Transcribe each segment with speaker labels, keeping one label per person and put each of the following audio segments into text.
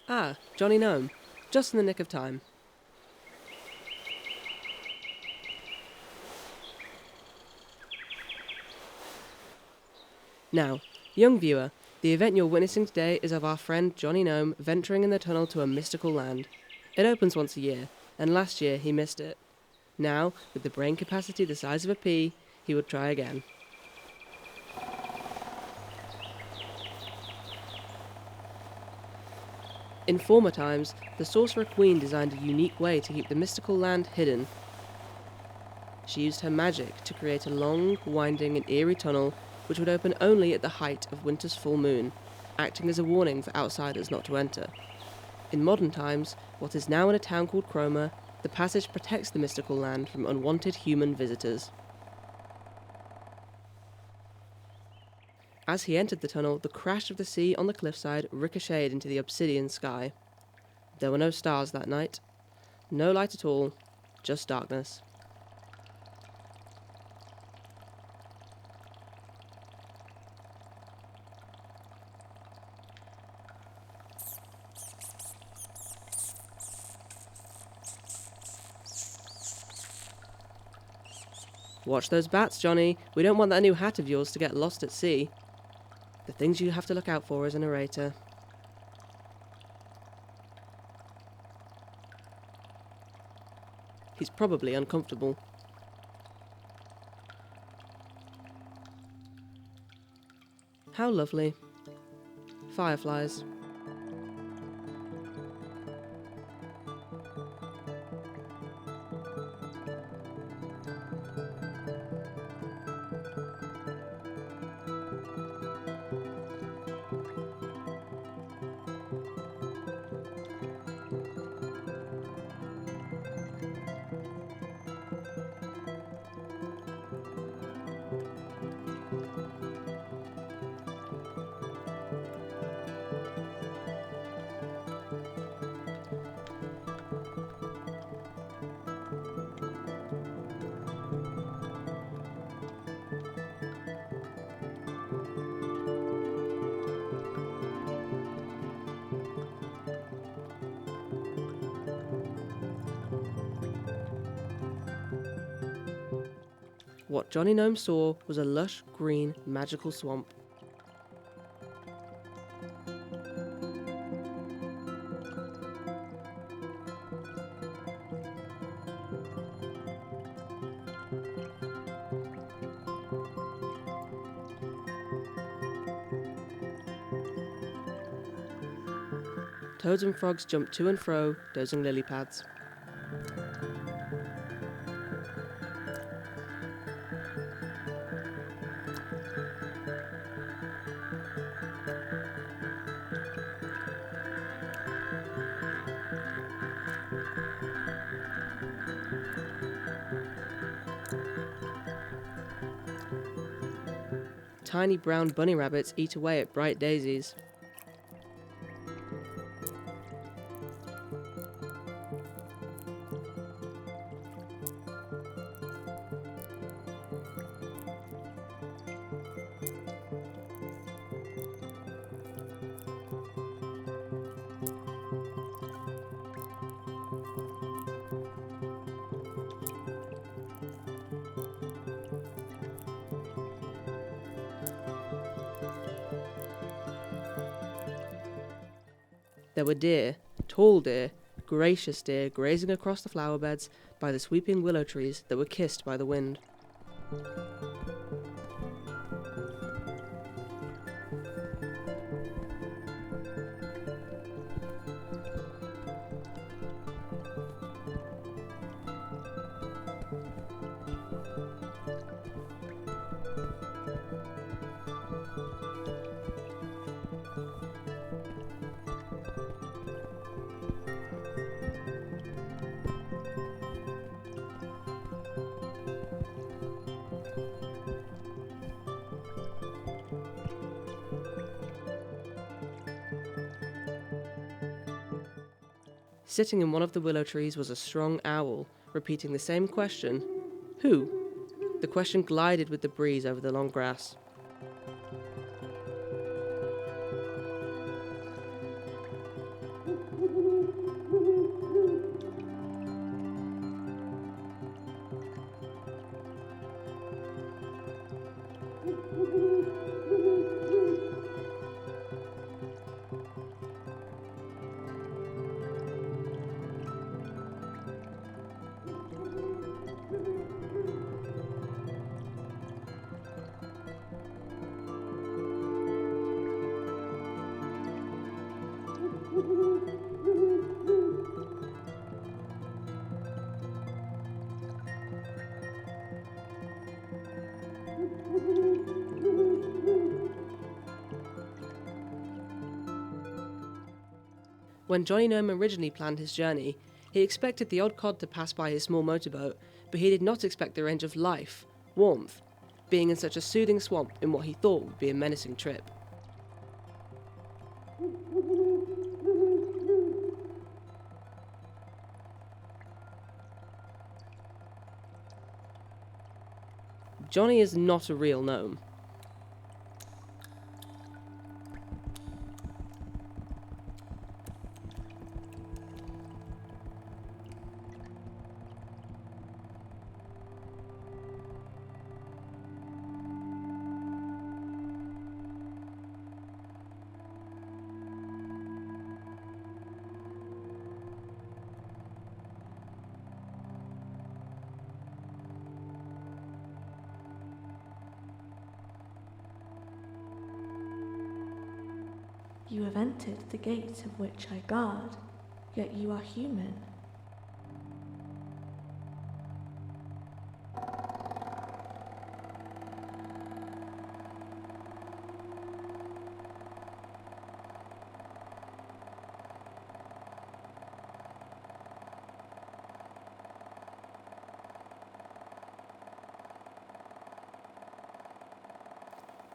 Speaker 1: Ah, Johnny Gnome. Just in the nick of time. Now, young viewer, the event you're witnessing today is of our friend Johnny Gnome venturing in the tunnel to a mystical land. It opens once a year, and last year he missed it. Now, with the brain capacity the size of a pea, he would try again. In former times, the Sorcerer Queen designed a unique way to keep the mystical land hidden. She used her magic to create a long, winding and eerie tunnel which would open only at the height of winter's full moon, acting as a warning for outsiders not to enter. In modern times, what is now in a town called Chroma, the passage protects the mystical land from unwanted human visitors. As he entered the tunnel, the crash of the sea on the cliffside ricocheted into the obsidian sky. There were no stars that night. No light at all, just darkness. Watch those bats, Johnny. We don't want that new hat of yours to get lost at sea. The things you have to look out for as a narrator. He's probably uncomfortable. How lovely. Fireflies. What Johnny Gnome saw was a lush, green, magical swamp. Toads and frogs jumped to and fro, dozing lily pads. Tiny brown bunny rabbits eat away at bright daisies. There were deer, tall deer, gracious deer grazing across the flower beds by the sweeping willow trees that were kissed by the wind. Sitting in one of the willow trees was a strong owl, repeating the same question. Who? The question glided with the breeze over the long grass. When Johnny Gnome originally planned his journey, he expected the odd cod to pass by his small motorboat, but he did not expect the range of life, warmth, being in such a soothing swamp in what he thought would be a menacing trip. Johnny is not a real gnome.
Speaker 2: You have entered the gate of which I guard, yet you are human.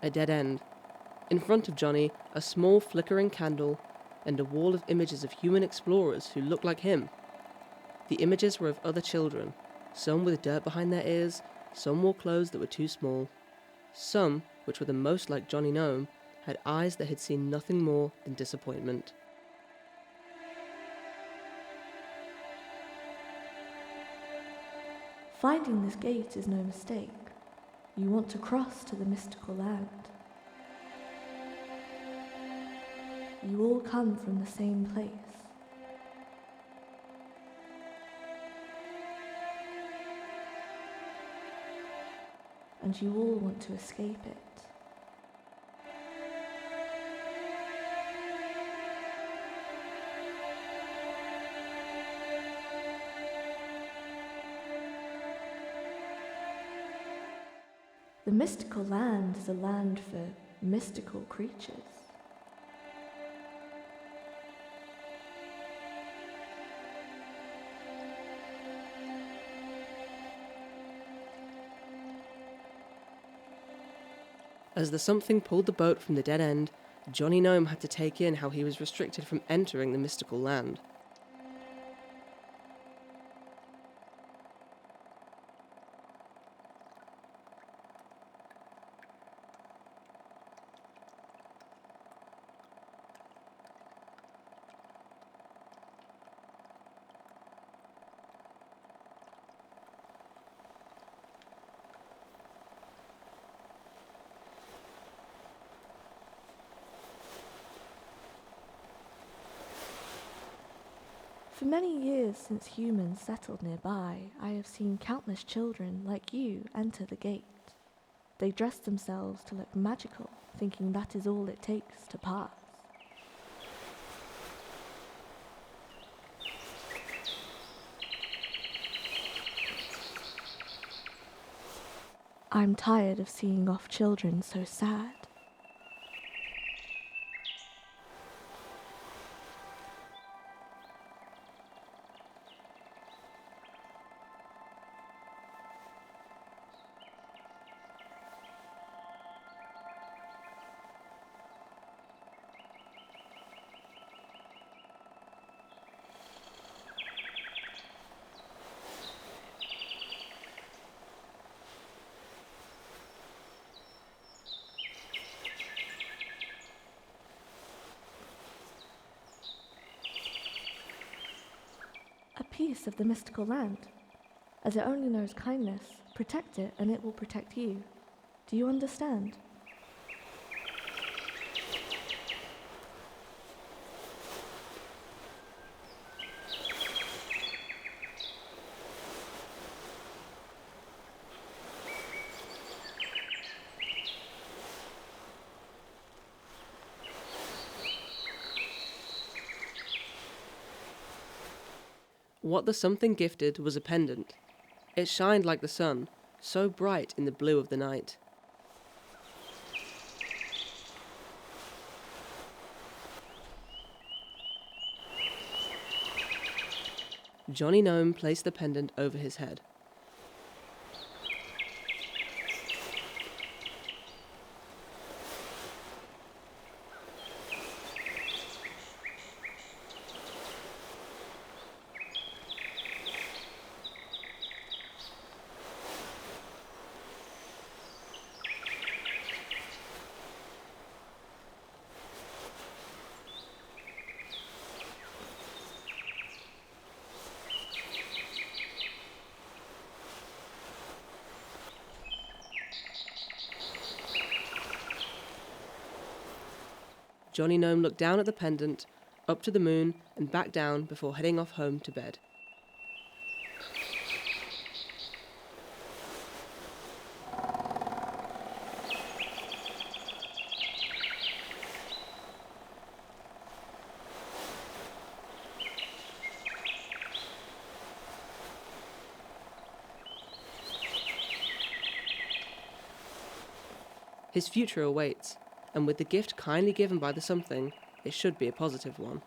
Speaker 1: A dead end. In front of Johnny, a small flickering candle and a wall of images of human explorers who looked like him. The images were of other children, some with dirt behind their ears, some wore clothes that were too small. Some, which were the most like Johnny Gnome, had eyes that had seen nothing more than disappointment.
Speaker 2: Finding this gate is no mistake. You want to cross to the mystical land. You all come from the same place. And you all want to escape it. The mystical land is a land for mystical creatures.
Speaker 1: As the something pulled the boat from the dead end, Johnny Gnome had to take in how he was restricted from entering the mystical land.
Speaker 2: For many years since humans settled nearby, I have seen countless children like you enter the gate. They dress themselves to look magical, thinking that is all it takes to pass. I'm tired of seeing off children so sad. A piece of the mystical land. As it only knows kindness, protect it and it will protect you. Do you understand?
Speaker 1: What the something gifted was a pendant. It shined like the sun, so bright in the blue of the night. Johnny Gnome placed the pendant over his head. Johnny Gnome looked down at the pendant, up to the moon, and back down before heading off home to bed. His future awaits, and with the gift kindly given by the something, it should be a positive one.